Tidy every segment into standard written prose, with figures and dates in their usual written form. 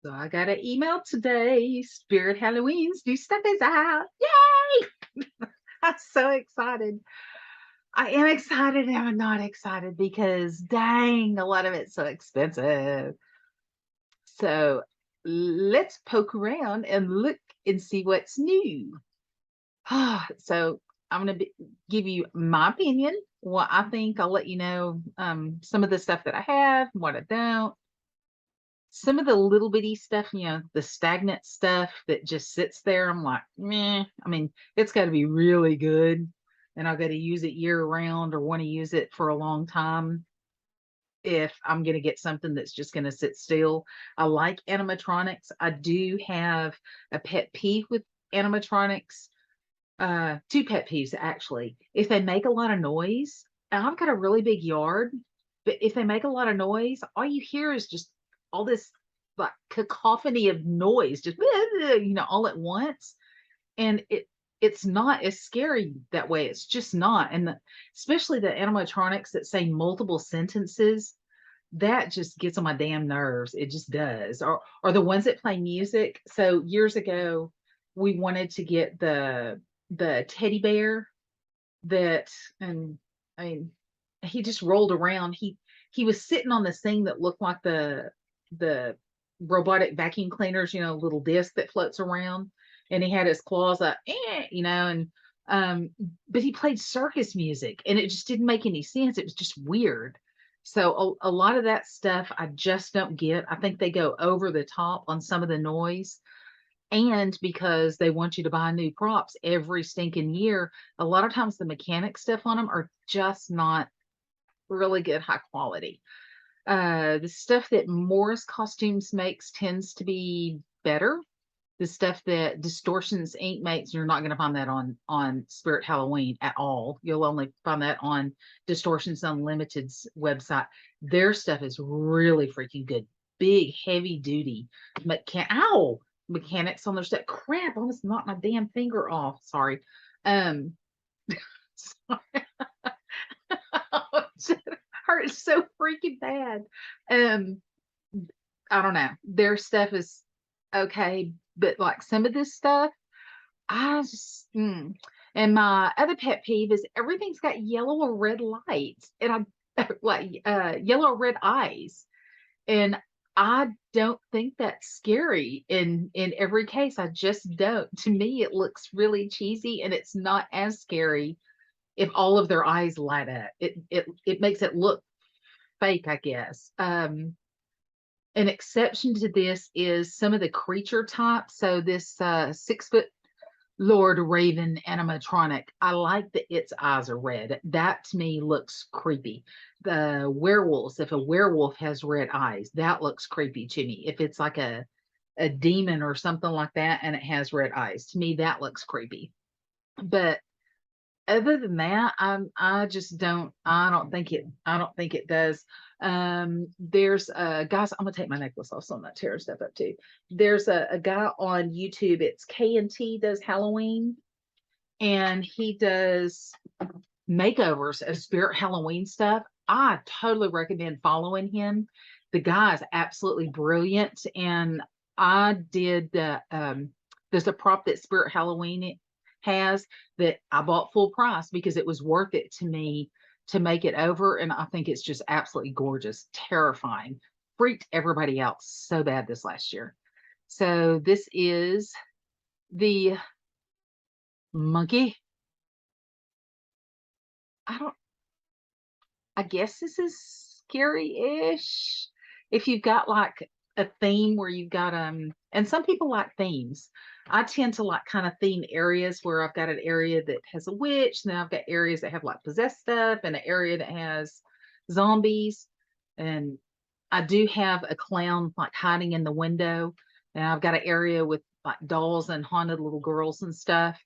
So I got an email today. Spirit Halloween's new stuff is out. Yay! I'm so excited. I am excited and I'm not excited because dang, a lot of it's so expensive. So let's poke around and look and see what's new. So I'm going to give you my opinion, what I think. I'll let you know some of the stuff that I have, what I don't. Some of the little bitty stuff, the stagnant stuff that just sits there, I'm like, meh. I mean, it's got to be really good, and I've got to use it year round or want to use it for a long time if I'm going to get something that's just going to sit still. I like animatronics. I do have a pet peeve with animatronics. Two pet peeves actually. If they make a lot of noise, and I've got a really big yard, but if they make a lot of noise, all you hear is just all this like cacophony of noise, just all at once. And it's not as scary that way. It's just not. And especially the animatronics that say multiple sentences, that just gets on my damn nerves. It just does. Or the ones that play music. So years ago, we wanted to get the teddy bear that, and I mean, he just rolled around. He was sitting on this thing that looked like the robotic vacuum cleaners, little disc that floats around, and he had his claws up, and um, but he played circus music, and it just didn't make any sense. It was just weird. So a lot of that stuff I just don't get. I think they go over the top on some of the noise, and because they want you to buy new props every stinking year, a lot of times the mechanic stuff on them are just not really good high quality. The stuff that Morris Costumes makes tends to be better. The stuff that Distortions Inc. makes, you're not going to find that on Spirit Halloween at all. You'll only find that on Distortions Unlimited's website. Their stuff is really freaking good. Big, heavy duty. Ow! Mechanics on their stuff. Crap! I almost knocked my damn finger off. Sorry. Um, sorry. It hurts so freaking bad. Um, I don't know. Their stuff is okay, but like some of this stuff, I just and my other pet peeve is everything's got yellow or red lights, and I like yellow or red eyes, and I don't think that's scary in every case. I just don't. To me, it looks really cheesy, and it's not as scary if all of their eyes light up. It makes it look fake, I guess. An exception to this is some of the creature types. So this 6 foot Lord Raven animatronic, I like that its eyes are red. That to me looks creepy. The werewolves, if a werewolf has red eyes, that looks creepy to me. If it's like a demon or something like that and it has red eyes, to me that looks creepy. But other than that, I don't think it does. There's guys, I'm gonna take my necklace off so I'm not tearing stuff up too. There's a guy on YouTube, it's K&T does Halloween, and he does makeovers of Spirit Halloween stuff. I totally recommend following him. The guy is absolutely brilliant. And I did there's a prop that Spirit Halloween has that I bought full price because it was worth it to me to make it over. And I think it's just absolutely gorgeous, terrifying, freaked everybody out so bad this last year. So this is the monkey. I don't I guess this is scary-ish. If you've got like a theme where you've got and some people like themes. I tend to like kind of theme areas where I've got an area that has a witch, and then I've got areas that have like possessed stuff, and an area that has zombies. And I do have a clown like hiding in the window, and I've got an area with like dolls and haunted little girls and stuff.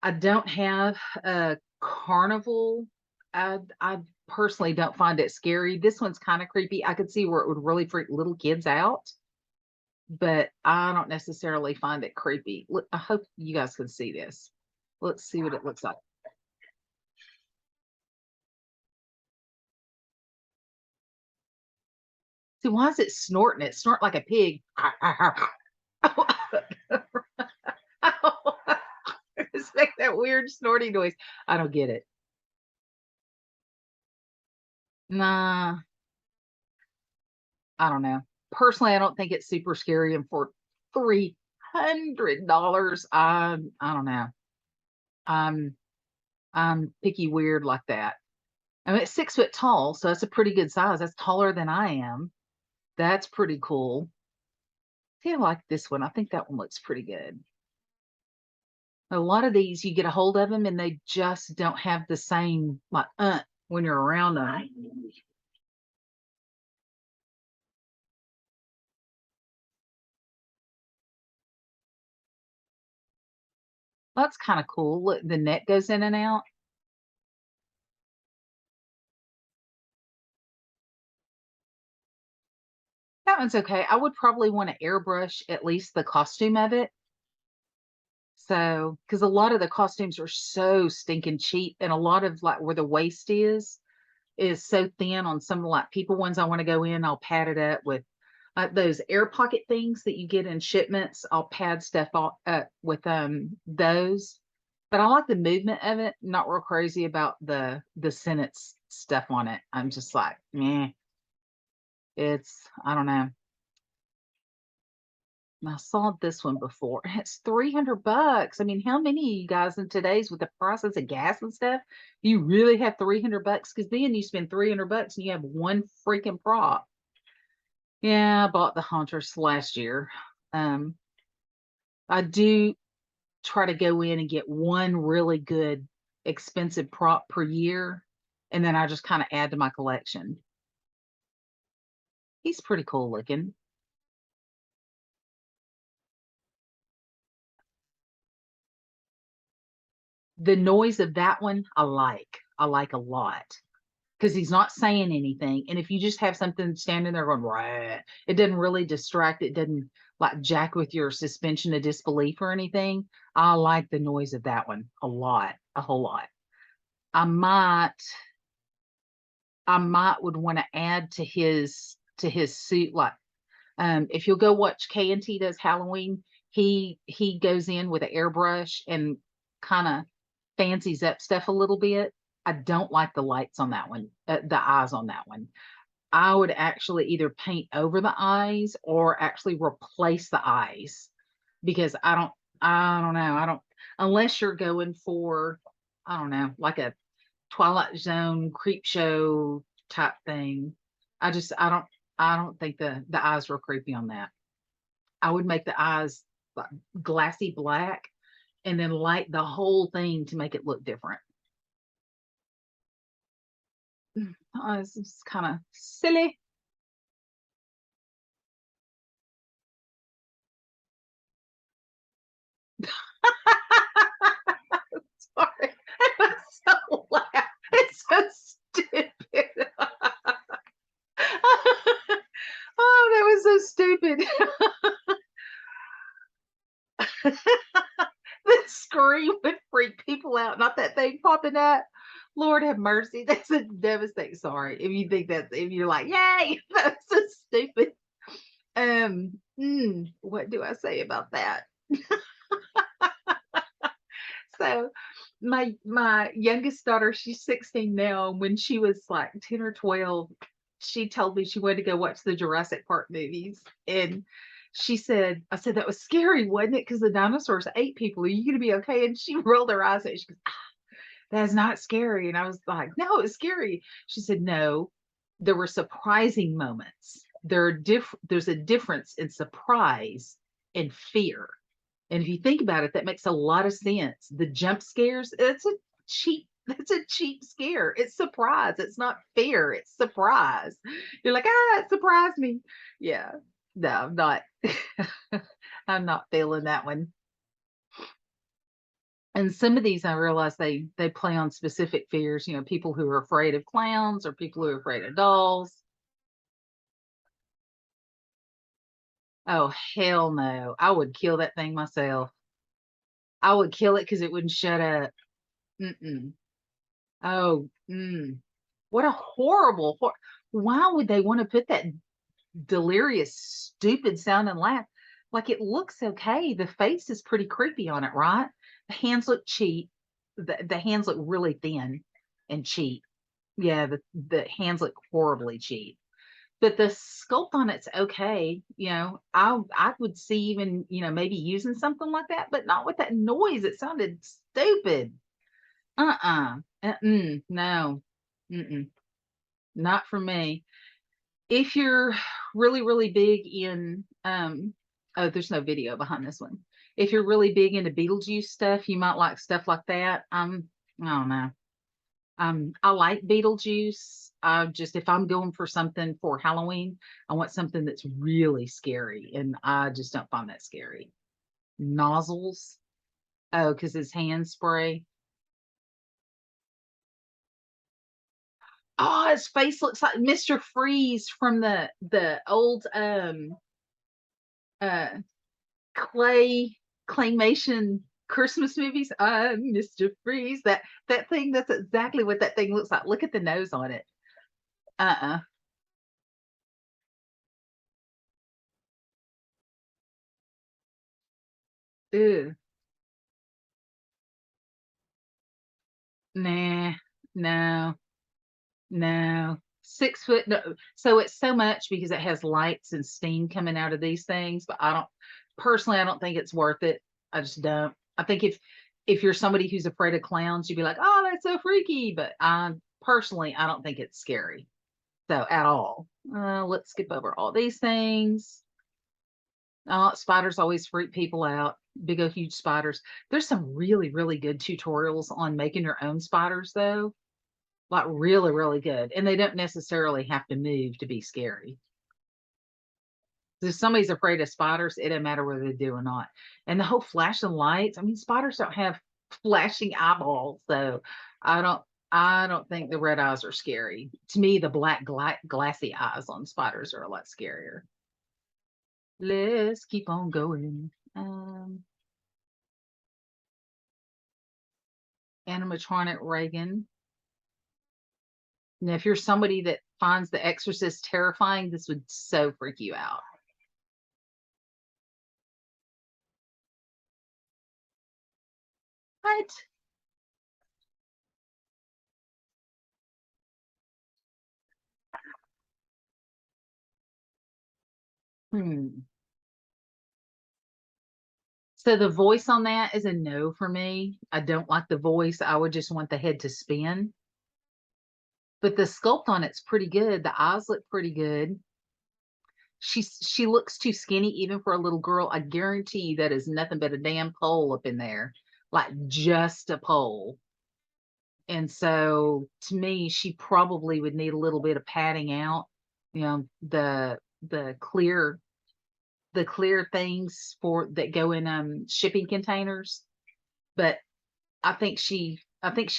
I don't have a carnival. I personally don't find it scary. This one's kind of creepy. I could see where it would really freak little kids out, but I don't necessarily find it creepy. Look, I hope you guys can see this. Let's see what it looks like. See, why is it snorting? It snort like a pig. Just make that weird snorting noise. I don't get it. Nah, I don't know. Personally, I don't think it's super scary. And for $300, I don't know. I'm I'm picky weird like that. I mean, it's 6 foot tall, so that's a pretty good size. That's taller than I am. That's pretty cool. See, I like this one. I think that one looks pretty good. A lot of these, you get a hold of them and they just don't have the same like when you're around them. That's kind of cool. Look, the neck goes in and out. That one's okay. I would probably want to airbrush at least the costume of it. So, because a lot of the costumes are so stinking cheap, and a lot of like where the waist is so thin on some like people ones I want to go in, I'll pad it up with those air pocket things that you get in shipments. I'll pad stuff up with those. But I like the movement of it. Not real crazy about the sentence stuff on it. I'm just like, meh. It's I don't know. I saw this one before. It's $300. I mean, how many of you guys in today's with the prices of gas and stuff, you really have $300? Because then you spend $300 and you have one freaking prop. Yeah, I bought the Hunters last year. Um, I do try to go in and get one really good expensive prop per year, and then I just kind of add to my collection. He's pretty cool looking. The noise of that one, I like. I like a lot because he's not saying anything. And if you just have something standing there going, right, it doesn't really distract. It doesn't like jack with your suspension of disbelief or anything. I like the noise of that one a lot, a whole lot. I might, I might would want to add to his suit. Like, if you'll go watch K&T does Halloween, he goes in with an airbrush and kind of fancies up stuff a little bit. I don't like the lights on that one, the eyes on that one. I would actually either paint over the eyes or actually replace the eyes because I don't know. I don't, unless you're going for, I don't know, like a Twilight Zone creep show type thing. I don't think the eyes were creepy on that. I would make the eyes like glassy black and then light the whole thing to make it look different. It's kind of silly. Sorry. It's so loud. It's so stupid. Oh, that was so stupid. The scream would freak people out. Not that thing popping up. Lord have mercy. That's a devastating. Sorry if you think that if you're like, yay, that's so stupid. What do I say about that? So my youngest daughter, she's 16 now. When she was like 10 or 12, she told me she wanted to go watch the Jurassic Park movies. And she said, I said, that was scary, wasn't it? Because the dinosaurs ate people. Are you going to be okay? And she rolled her eyes at it. She goes, that's not scary. And I was like, no, it's scary. She said, no, there were surprising moments. There's a difference in surprise and fear. And if you think about it, that makes a lot of sense. The jump scares, that's a cheap scare. It's surprise. It's not fear. It's surprise. You're like, it surprised me. Yeah. No, I'm not. I'm not feeling that one. And some of these I realize they play on specific fears, people who are afraid of clowns or people who are afraid of dolls. Oh, hell no. I would kill that thing myself. I would kill it because it wouldn't shut up. Mm-mm. Oh, what a horrible. Why would they want to put that? delirious, stupid sounding laugh. Like it looks okay. The face is pretty creepy on it, right? The hands look cheap. The hands look really thin and cheap. Yeah, the hands look horribly cheap. But the sculpt on it's okay. I would see even, maybe using something like that, but not with that noise. It sounded stupid. Uh-uh. No. Mm-mm. Not for me. If you're really, really big in oh, there's no video behind this one. If you're really big into Beetlejuice stuff, you might like stuff like that. I don't know. I like Beetlejuice. Just if I'm going for something for Halloween, I want something that's really scary, and I just don't find that scary. Nozzles. Oh, because his hands spray. Oh, his face looks like Mr. Freeze from the old uh claymation Christmas movies. Mr. Freeze. That thing, that's exactly what that thing looks like. Look at the nose on it. Uh-uh. Ew. Nah, no, no. 6 foot, no. So it's so much because it has lights and steam coming out of these things, but I don't think it's worth it. I just don't. I think if you're somebody who's afraid of clowns, you'd be like, oh, that's so freaky. But personally, I don't think it's scary. So at all. Let's skip over all these things. Spiders always freak people out. Big old huge spiders. There's some really, really good tutorials on making your own spiders though. Like really, really good. And they don't necessarily have to move to be scary. If somebody's afraid of spiders, it doesn't matter whether they do or not. And the whole flashing lights, I mean, spiders don't have flashing eyeballs, so I don't I don't think the red eyes are scary. To me, the black glassy eyes on spiders are a lot scarier. Let's keep on going. Animatronic Reagan. Now, if you're somebody that finds The Exorcist terrifying, this would so freak you out. What? Hmm. So the voice on that is a no for me. I don't like the voice. I would just want the head to spin. But the sculpt on it's pretty good. The eyes look pretty good. She looks too skinny even for a little girl. I guarantee you that is nothing but a damn pole up in there. Like just a pole. And so to me, she probably would need a little bit of padding out. The clear things for that go in shipping containers. But I think she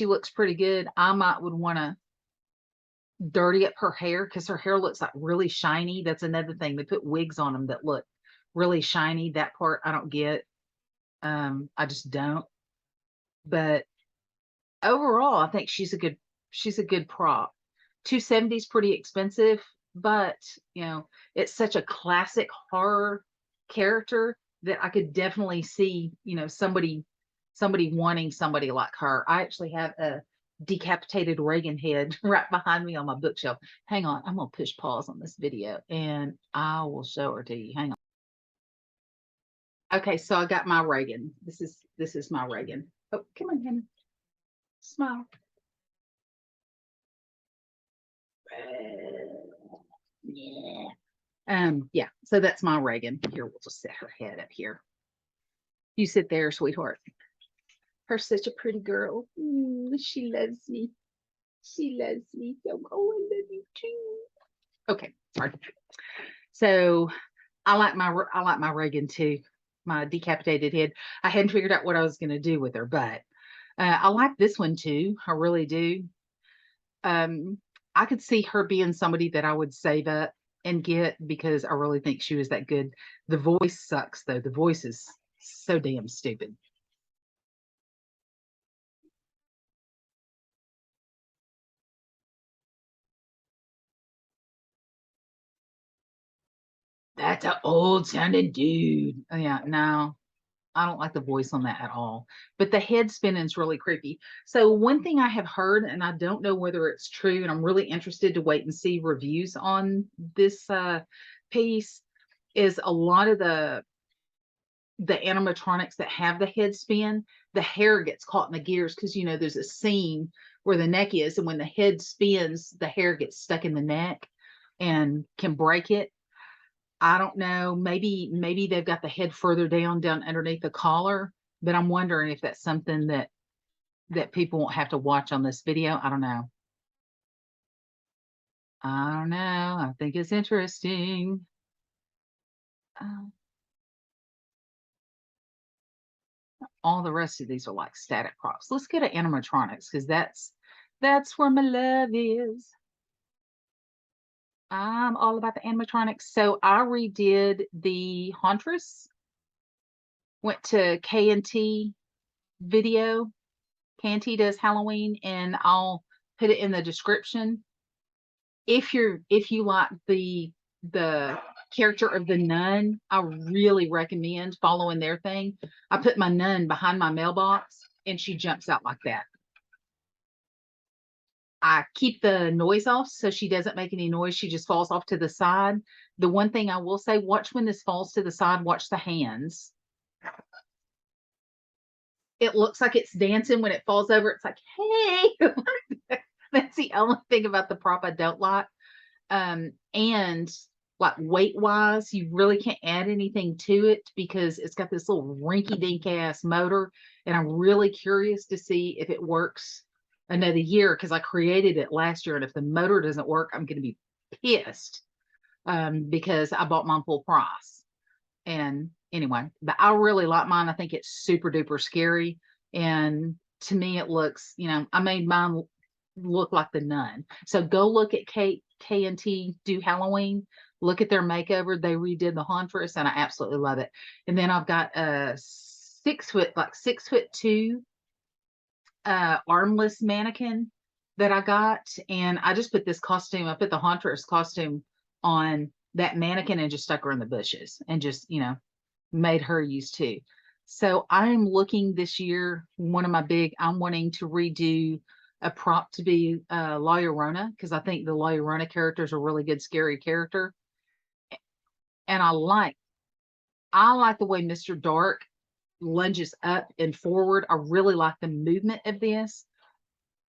looks pretty good. I might would want to dirty up her hair because her hair looks like really shiny. That's another thing. They put wigs on them that look really shiny. That part I don't get. I just don't. But overall, I think she's a good prop. 270 is pretty expensive, but it's such a classic horror character that I could definitely see, somebody wanting somebody like her. I actually have a decapitated Reagan head right behind me on my bookshelf. Hang on, I'm gonna push pause on this video and I will show her to you. Hang on. Okay, so I got my Reagan. This is my Reagan. Oh, come on, Hannah. Smile. Yeah. Yeah, so that's my Reagan. Here, we'll just set her head up here. You sit there, sweetheart. Her such a pretty girl. She loves me. She loves me. So oh, I love you too. Okay, sorry. So I like my Reagan too. My decapitated head. I hadn't figured out what I was gonna do with her, but I like this one too. I really do. Um, I could see her being somebody that I would save up and get because I really think she was that good. The voice sucks though. The voice is so damn stupid. That's an old sounding dude. Oh, yeah, no, I don't like the voice on that at all. But the head spinning is really creepy. So one thing I have heard, and I don't know whether it's true, and I'm really interested to wait and see reviews on this piece, is a lot of the animatronics that have the head spin, the hair gets caught in the gears because there's a scene where the neck is, and when the head spins, the hair gets stuck in the neck and can break it. I don't know. Maybe they've got the head further down underneath the collar, but I'm wondering if that's something that people won't have to watch on this video. I don't know. I don't know. I think it's interesting. Uh, all the rest of these are like static props. Let's get to animatronics because that's where my love is. I'm all about the animatronics. So I redid the Hauntress, went to K&T video. K&T does Halloween, and I'll put it in the description. If you like the character of the nun, I really recommend following their thing. I put my nun behind my mailbox and she jumps out like that. I keep the noise off so she doesn't make any noise. She just falls off to the side. The one thing I will say, watch when this falls to the side, watch the hands. It looks like it's dancing when it falls over. It's like, hey, that's the only thing about the prop I don't like. And like weight wise, you really can't add anything to it because it's got this little rinky dink ass motor. And I'm really curious to see if it works another year because I created it last year. And if the motor doesn't work, I'm going to be pissed because I bought mine full price. And anyway, but I really like mine. I think it's super duper scary. And to me, it looks, I made mine look like the nun. So go look at K&T do Halloween. Look at their makeover. They redid the Hauntress, and I absolutely love it. And then I've got a 6'2" armless mannequin that I got, and I just put this costume. I put the Hauntress costume on that mannequin and just stuck her in the bushes, and just made her use too. So I'm looking this year. I'm wanting to redo a prop to be La Llorona because I think the La Llorona character is a really good scary character, and I like the way Mr. Dark lunges up and forward. I really like the movement of this.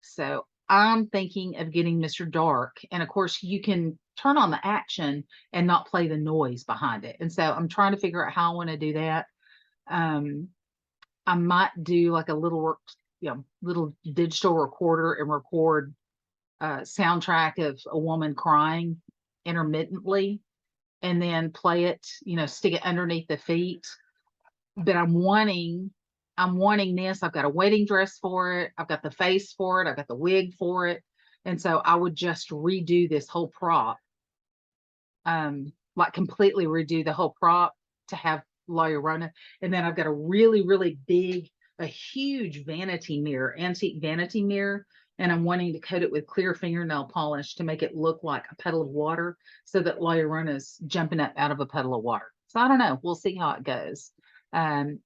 So I'm thinking of getting Mr. Dark, and of course you can turn on the action and not play the noise behind it. And so I'm trying to figure out how I want to do that. I might do like a little digital recorder and record soundtrack of a woman crying intermittently and then play it, stick it underneath the feet. But I'm wanting this. I've got a wedding dress for it. I've got the face for it. I've got the wig for it. And so I would just redo this whole prop, like completely redo the whole prop to have La Llorona. And then I've got a really, really big, a huge vanity mirror, antique vanity mirror. And I'm wanting to coat it with clear fingernail polish to make it look like a puddle of water so that La Llorona's jumping up out of a puddle of water. So I don't know. We'll see how it goes. Um,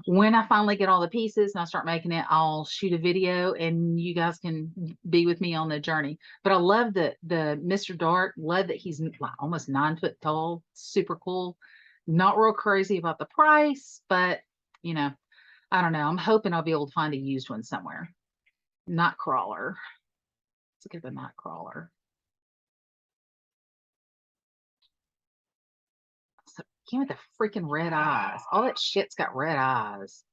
when I finally get all the pieces and I start making it, I'll shoot a video and you guys can be with me on the journey. But I love the Mr. Dark, love that he's like almost 9 foot tall, super cool. Not real crazy about the price, but I don't know. I'm hoping I'll be able to find a used one somewhere. Nightcrawler. Let's look at the Nightcrawler. So, came with the freaking red eyes. All that shit's got red eyes.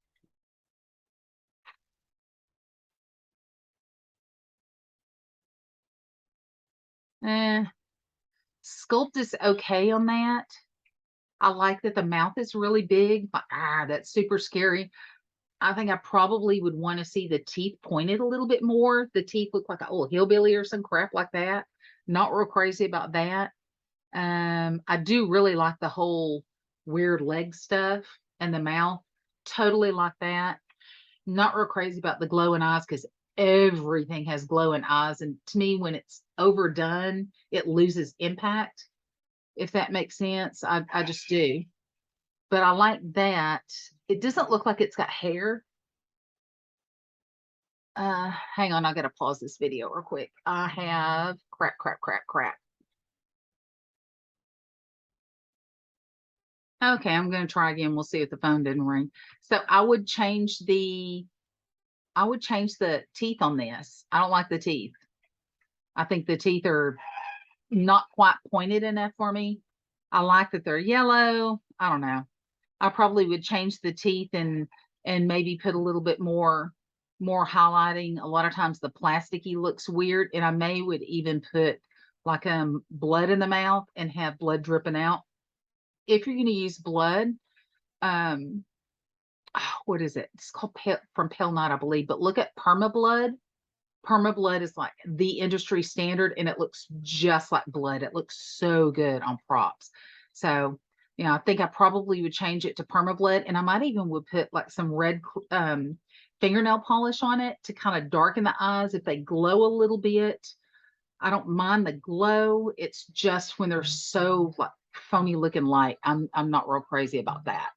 Eh, sculpt is okay on that. I like that the mouth is really big, but that's super scary. I think I probably would want to see the teeth pointed a little bit more. The teeth look like a old hillbilly or some crap like that. Not real crazy about that. I do really like the whole weird leg stuff and the mouth. Totally like that. Not real crazy about the glowing eyes because everything has glowing eyes. And to me, when it's overdone, it loses impact. if that makes sense. I just do. But I like that. It doesn't look like it's got hair. Hang on, I gotta pause this video real quick. I have crap. Okay, I'm gonna try again. We'll see if the phone didn't ring. So I would change the teeth on this. I don't like the teeth. I think the teeth are not quite pointed enough for me. I like that they're yellow. I don't know. I probably would change the teeth and maybe put a little bit more highlighting. A lot of times the plasticky looks weird, and I may would even put like blood in the mouth and have blood dripping out. If you're going to use blood, um, what is it? It's called from Pale Knight, I believe. But look at permablood. Permablood is like the industry standard, and it looks just like blood. It looks so good on props. So, I think I probably would change it to permablood, and I might even would put like some red fingernail polish on it to kind of darken the eyes if they glow a little bit. I don't mind the glow. It's just when they're so like phony looking light, I'm not real crazy about that.